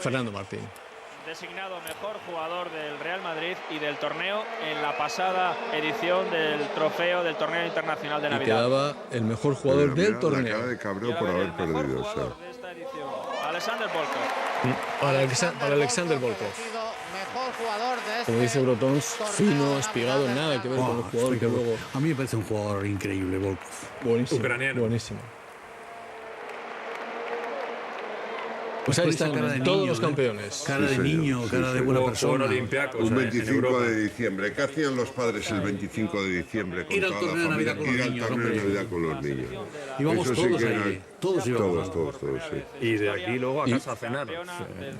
Fernando Martín. Designado mejor jugador del Real Madrid y del torneo en la pasada edición del trofeo del torneo internacional de Y Navidad. quedaba el mejor jugador Mira, del la cara torneo. de cabreo por haber perdido. O sea. De esta edición, Alexander Volkov. Para Alexander Volkov. Mejor jugador de este Como dice Brotons, fino, espigado, nada que ver con el Oh, jugador que luego. A mí me parece un jugador increíble, Volkov. Buenísimo. Ucraniano. Buenísimo. Pues ahí Con esa están cara de todos niño, los ¿eh? campeones. Cara de señor. niño, Sí, cara de sí. buena Con persona. Olympiacos Un en 25 Europa. de diciembre. ¿Qué hacían los padres el 25 de diciembre con Ir al toda la torneo de familia? Navidad con los Ir al niños, torneo de hombre. Navidad con los niños. Íbamos Eso sí todos que ahí, era- ¿eh? Todos íbamos. Todos, sí. Y de aquí luego a casa a cenar,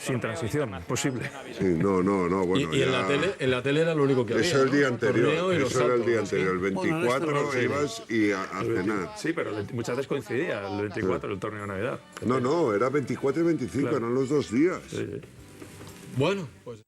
sin transición, posible. Sí, no, bueno, Y en ya- la tele era lo único que había. Eso el día ¿no? Torneo anterior, y los eso era el saltos, día sí. anterior. El Bueno, ahora está 24 el ibas y a cenar. Sí, pero muchas veces coincidía el 24, el torneo de Navidad. No, era 24 y 25, eran los 2 días. Bueno, pues.